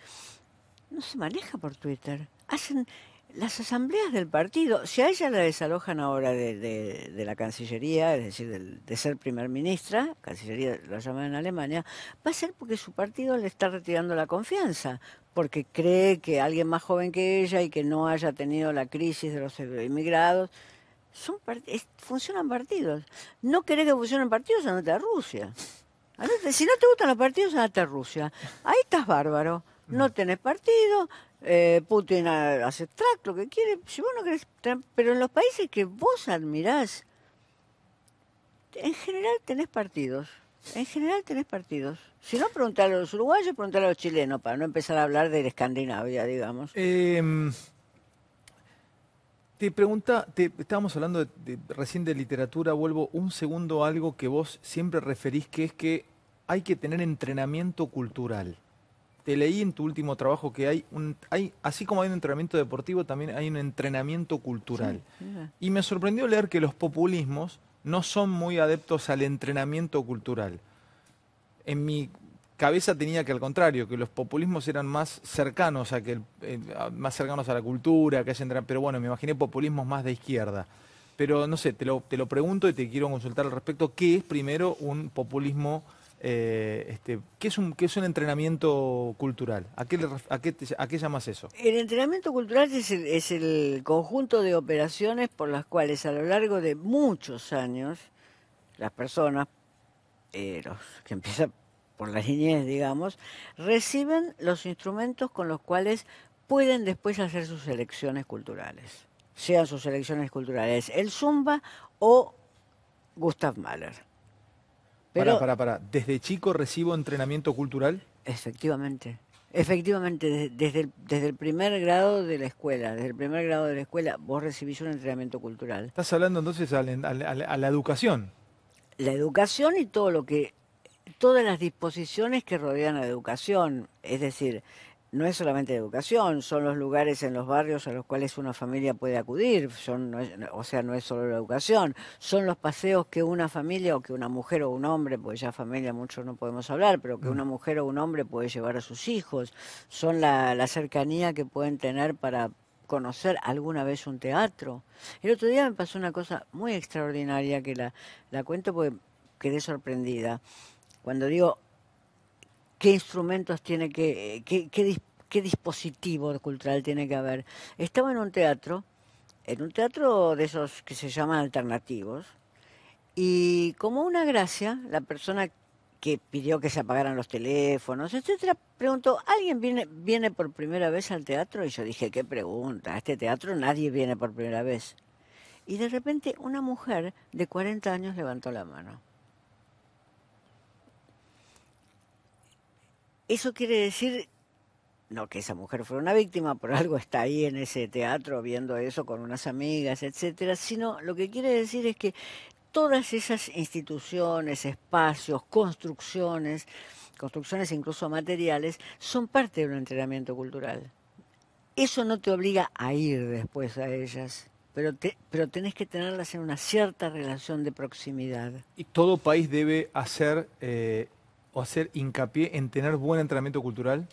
No se maneja por Twitter. Hacen las asambleas del partido. Si a ella la desalojan ahora de la Cancillería, es decir, de ser primer ministra, Cancillería lo llaman en Alemania, va a ser porque su partido le está retirando la confianza, porque cree que alguien más joven que ella y que no haya tenido la crisis de los inmigrados, funcionan partidos. No querés que funcionen partidos, andate a Rusia. Si no te gustan los partidos, andate a Rusia. Ahí estás bárbaro. No tenés partido, Putin hace track, lo que quiere. Si vos no querés, pero en los países que vos admirás, en general tenés partidos. En general tenés partidos. Si no, preguntale a los uruguayos, preguntale a los chilenos, para no empezar a hablar de la Escandinavia, digamos. Estábamos hablando recién de literatura, vuelvo un segundo a algo que vos siempre referís, que es que hay que tener entrenamiento cultural. Te leí en tu último trabajo que así como hay un entrenamiento deportivo, también hay un entrenamiento cultural. Sí, y me sorprendió leer que los populismos no son muy adeptos al entrenamiento cultural. En mi cabeza tenía que al contrario, que los populismos eran más cercanos más cercanos a la cultura, pero bueno, me imaginé populismos más de izquierda. Pero no sé, te lo pregunto y te quiero consultar al respecto. ¿Qué es primero un populismo? ¿Qué es un entrenamiento cultural? ¿A qué llamas eso? El entrenamiento cultural es el conjunto de operaciones por las cuales a lo largo de muchos años las personas, los que empiezan por la niñez, digamos, reciben los instrumentos con los cuales pueden después hacer sus elecciones culturales. Sean sus elecciones culturales el Zumba o Gustav Mahler. Pero, Para. ¿Desde chico recibo entrenamiento cultural? efectivamente, desde el primer grado de la escuela, vos recibís un entrenamiento cultural. Estás hablando entonces a la educación. La educación y todas las disposiciones que rodean a la educación, es decir, no es solamente educación, son los lugares en los barrios a los cuales una familia puede acudir, no es solo la educación, son los paseos que una familia o que una mujer o un hombre, porque ya familia mucho no podemos hablar, pero que una mujer o un hombre puede llevar a sus hijos, son la cercanía que pueden tener para conocer alguna vez un teatro. El otro día me pasó una cosa muy extraordinaria que la cuento porque quedé sorprendida. Cuando digo qué instrumentos tiene qué qué dispositivo cultural tiene que haber. Estaba en un teatro de esos que se llaman alternativos, y como una gracia, la persona que pidió que se apagaran los teléfonos, etcétera, preguntó, ¿alguien viene por primera vez al teatro? Y yo dije, ¿qué pregunta? A este teatro nadie viene por primera vez. Y de repente una mujer de 40 años levantó la mano. Eso quiere decir, no que esa mujer fuera una víctima, por algo está ahí en ese teatro viendo eso con unas amigas, etcétera, sino lo que quiere decir es que todas esas instituciones, espacios, construcciones incluso materiales, son parte de un entrenamiento cultural. Eso no te obliga a ir después a ellas, pero tenés que tenerlas en una cierta relación de proximidad. Y todo país debe hacer o hacer hincapié en tener buen entrenamiento cultural.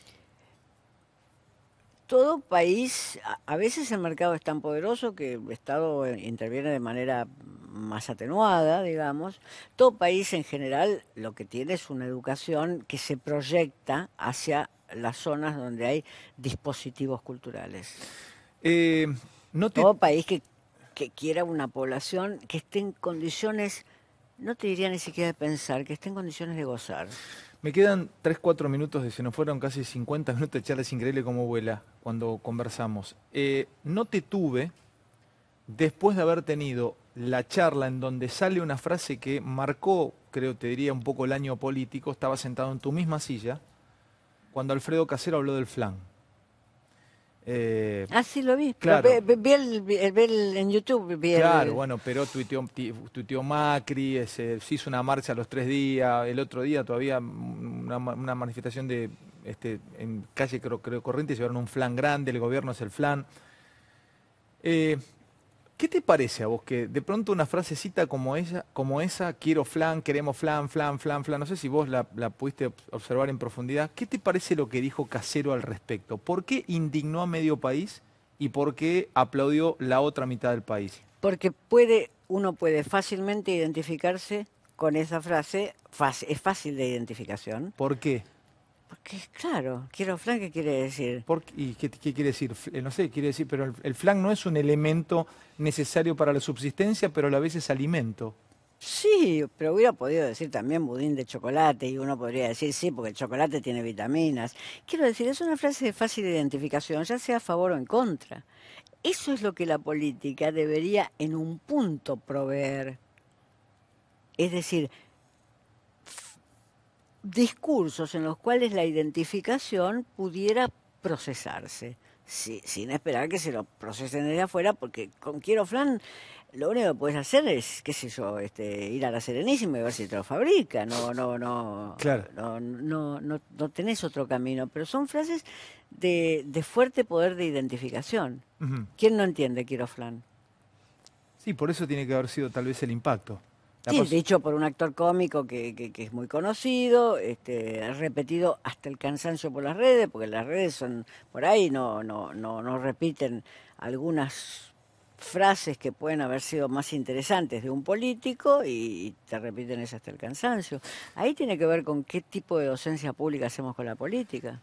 Todo país, a veces el mercado es tan poderoso que el Estado interviene de manera más atenuada, digamos. Todo país en general lo que tiene es una educación que se proyecta hacia las zonas donde hay dispositivos culturales. Eh, no te, Todo país que quiera una población que esté en condiciones, no te diría ni siquiera de pensar, que esté en condiciones de gozar. Me quedan 3, 4 minutos, se nos fueron casi 50 minutos de charla, es increíble cómo vuela cuando conversamos. No te tuve, después de haber tenido la charla en donde sale una frase que marcó, creo, te diría un poco el año político, estaba sentado en tu misma silla, cuando Alfredo Casero habló del flan. Sí, lo vi. Claro, En YouTube. claro, bueno, pero tuiteó Macri, se hizo una marcha a los 3 días, el otro día todavía una manifestación en calle creo Corrientes, llevaron un flan grande, el gobierno es el flan. ¿Qué te parece a vos que de pronto una frasecita como esa, quiero flan, queremos flan, flan, flan, flan, no sé si vos la pudiste observar en profundidad, ¿qué te parece lo que dijo Casero al respecto? ¿Por qué indignó a medio país y por qué aplaudió la otra mitad del país? Porque uno puede fácilmente identificarse con esa frase, es fácil de identificación. ¿Por qué? Porque, claro, quiero flan, ¿qué quiere decir? ¿Y qué quiere decir? No sé, quiere decir, pero el flan no es un elemento necesario para la subsistencia, pero a la vez es alimento. Sí, pero hubiera podido decir también budín de chocolate y uno podría decir sí, porque el chocolate tiene vitaminas. Quiero decir, es una frase de fácil identificación, ya sea a favor o en contra. Eso es lo que la política debería en un punto proveer. Es decir, discursos en los cuales la identificación pudiera procesarse, sin esperar que se lo procesen desde afuera, porque con Quiero Flan lo único que puedes hacer es, qué sé yo, ir a la Serenísima y ver si te lo fabrica. Claro. No tenés otro camino, pero son frases de fuerte poder de identificación. Ujú. ¿Quién no entiende Quiero Flan? Sí, por eso tiene que haber sido tal vez el impacto. Sí, dicho por un actor cómico que es muy conocido, repetido hasta el cansancio por las redes, porque las redes son por ahí, no repiten algunas frases que pueden haber sido más interesantes de un político y te repiten eso hasta el cansancio. Ahí tiene que ver con qué tipo de docencia pública hacemos con la política.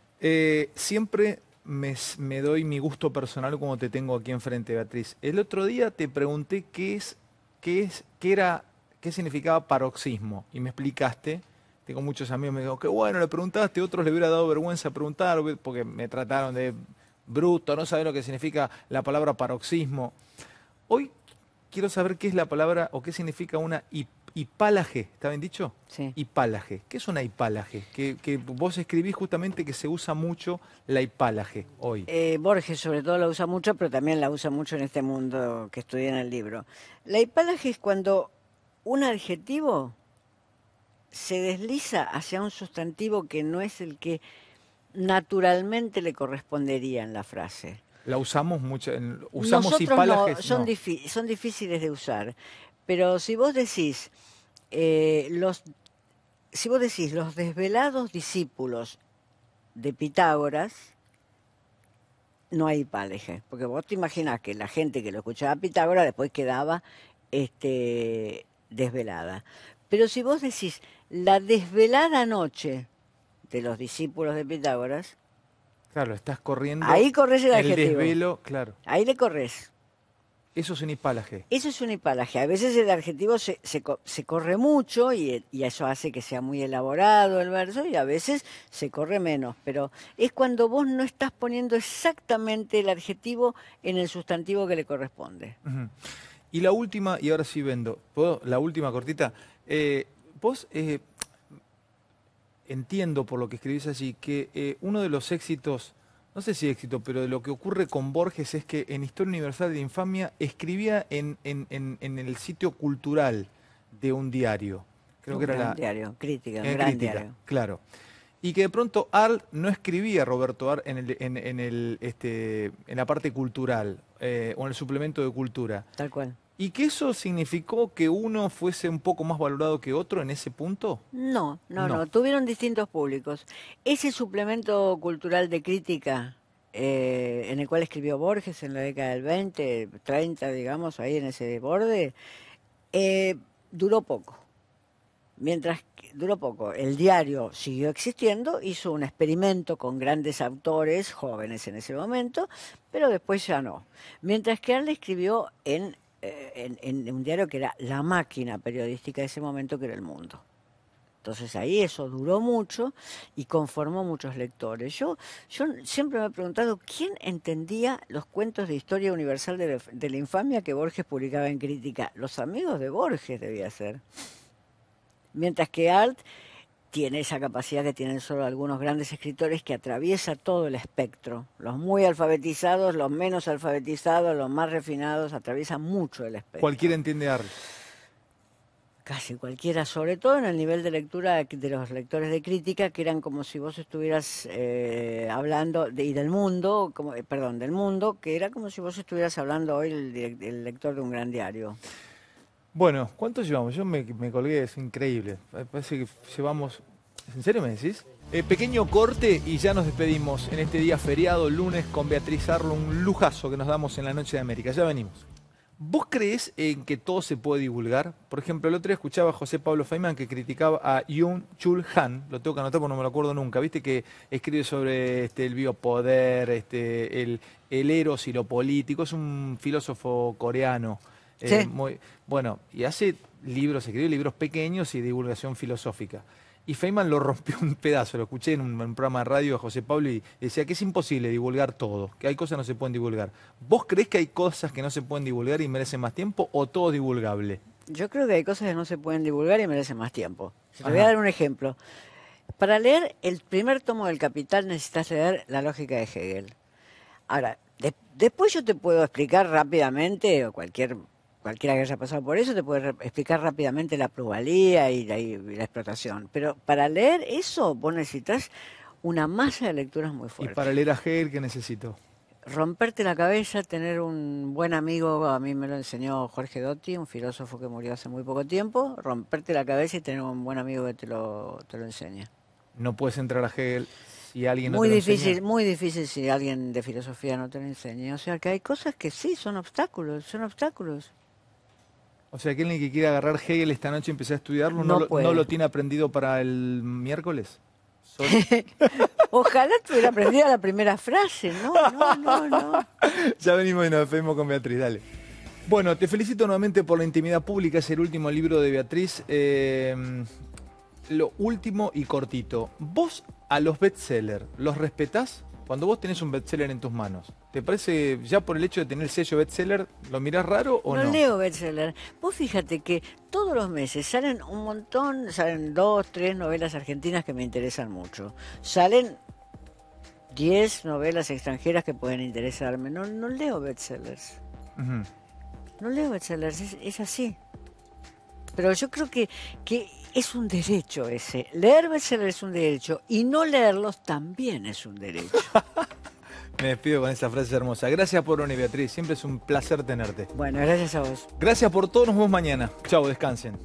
Siempre me doy mi gusto personal como te tengo aquí enfrente, Beatriz. El otro día te pregunté qué significaba paroxismo y me explicaste. Tengo muchos amigos que me dijeron, qué bueno, le preguntaste, otros le hubiera dado vergüenza preguntar porque me trataron de bruto, no saben lo que significa la palabra paroxismo. Hoy quiero saber qué es la palabra o qué significa una hipálaje, ¿está bien dicho? Sí. Hipálaje. ¿Qué es una hipálaje? Que vos escribís justamente que se usa mucho la hipálaje hoy. Borges sobre todo la usa mucho, pero también la usa mucho en este mundo que estudié en el libro. La hipálaje es cuando un adjetivo se desliza hacia un sustantivo que no es el que naturalmente le correspondería en la frase. La usamos mucho, usamos Nosotros hipálajes. no, son, No. son difíciles de usar, pero si vos decís los desvelados discípulos de Pitágoras, no hay hipáleje, porque vos te imaginás que la gente que lo escuchaba a Pitágoras después quedaba desvelada. Pero si vos decís la desvelada noche de los discípulos de Pitágoras, Claro, estás corriendo Ahí corres el el adjetivo. desvelo, claro. Ahí le corres. Eso es un hipalaje. Eso es un hipalaje. A veces el adjetivo se corre mucho y eso hace que sea muy elaborado el verso y a veces se corre menos. Pero es cuando vos no estás poniendo exactamente el adjetivo en el sustantivo que le corresponde. Ujú. Y la última, y ahora sí vendo, ¿puedo? La última cortita. Vos entiendo por lo que escribís allí que uno de los éxitos, no sé si éxito, pero de lo que ocurre con Borges es que en Historia Universal de Infamia escribía en el sitio cultural de un diario. Creo que Un era gran la diario, crítica, un en gran crítica, diario. claro. Y que de pronto Arlt no escribía Roberto Arlt en la parte cultural o en el suplemento de cultura. Tal cual. ¿Y que eso significó que uno fuese un poco más valorado que otro en ese punto? No, no, No. no. Tuvieron distintos públicos. Ese suplemento cultural de crítica en el cual escribió Borges en la década del 20, 30, digamos, ahí en ese borde, duró poco. Mientras que duró poco, el diario siguió existiendo, hizo un experimento con grandes autores, jóvenes en ese momento, pero después ya no. Mientras que él escribió en un diario que era la máquina periodística de ese momento, que era El Mundo. Entonces ahí eso duró mucho y conformó muchos lectores. Yo siempre me he preguntado quién entendía los cuentos de historia universal de la infamia que Borges publicaba en crítica. Los amigos de Borges debía ser. Mientras que Arlt tiene esa capacidad que tienen solo algunos grandes escritores, que atraviesa todo el espectro. Los muy alfabetizados, los menos alfabetizados, los más refinados, atraviesan mucho el espectro. Cualquiera entiende Arlt. Casi cualquiera, sobre todo en el nivel de lectura de los lectores de crítica, que eran como si vos estuvieras hablando, y del mundo, del mundo, que era como si vos estuvieras hablando hoy el lector de un gran diario. Bueno, ¿cuánto llevamos? Yo me colgué, es increíble. Parece que llevamos... ¿En serio me decís? Pequeño corte y ya nos despedimos en este día feriado, lunes, con Beatriz Arlo, un lujazo que nos damos en la Noche de América. Ya venimos. ¿Vos creés en que todo se puede divulgar? Por ejemplo, el otro día escuchaba a José Pablo Feynman que criticaba a Byung-Chul Han, lo tengo que anotar porque no me lo acuerdo nunca, viste que escribe sobre el biopoder, el eros y lo político, es un filósofo coreano. Sí. Bueno, y hace libros, escribe libros pequeños y de divulgación filosófica. Y Feynman lo rompió un pedazo, lo escuché en un programa de radio de José Pablo y decía que es imposible divulgar todo, que hay cosas que no se pueden divulgar. ¿Vos creés que hay cosas que no se pueden divulgar y merecen más tiempo o todo es divulgable? Yo creo que hay cosas que no se pueden divulgar y merecen más tiempo. Te voy a Ajá. dar un ejemplo. Para leer el primer tomo del Capital necesitas leer La lógica de Hegel. Ahora, después yo te puedo explicar rápidamente, o cualquiera que haya pasado por eso, te puede explicar rápidamente la plusvalía y la explotación. Pero para leer eso vos necesitas una masa de lecturas muy Y fuerte. para leer a Hegel, ¿qué necesito? Romperte la cabeza, tener un buen amigo, a mí me lo enseñó Jorge Dotti, un filósofo que murió hace muy poco tiempo, romperte la cabeza y tener un buen amigo que te lo enseñe. No puedes entrar a Hegel si alguien no te lo enseña. Muy difícil si alguien de filosofía no te lo enseña. O sea que hay cosas que sí, son obstáculos, son obstáculos. O sea, que alguien que quiera agarrar Hegel esta noche y empezar a estudiarlo, No puede. ¿no lo tiene aprendido para el miércoles? Ojalá tuviera aprendido la primera frase. No. Ya venimos y nos despedimos con Beatriz, dale. Bueno, te felicito nuevamente por La intimidad pública, es el último libro de Beatriz. Lo último y cortito. ¿Vos a los bestsellers los respetás? Cuando vos tenés un bestseller en tus manos, ¿te parece, ya por el hecho de tener el sello bestseller, lo mirás raro o no? No leo bestseller. Vos fíjate que todos los meses salen un montón, salen 2, 3 novelas argentinas que me interesan mucho. Salen 10 novelas extranjeras que pueden interesarme. No leo bestsellers. Ujú. No leo bestsellers, es así. Pero yo creo que es un derecho ese. Leer bestsellers es un derecho y no leerlos también es un derecho. Me despido con esa frase hermosa. Gracias por venir, Beatriz. Siempre es un placer tenerte. Bueno, gracias a vos. Gracias por todo. Nos vemos mañana. Chao, descansen.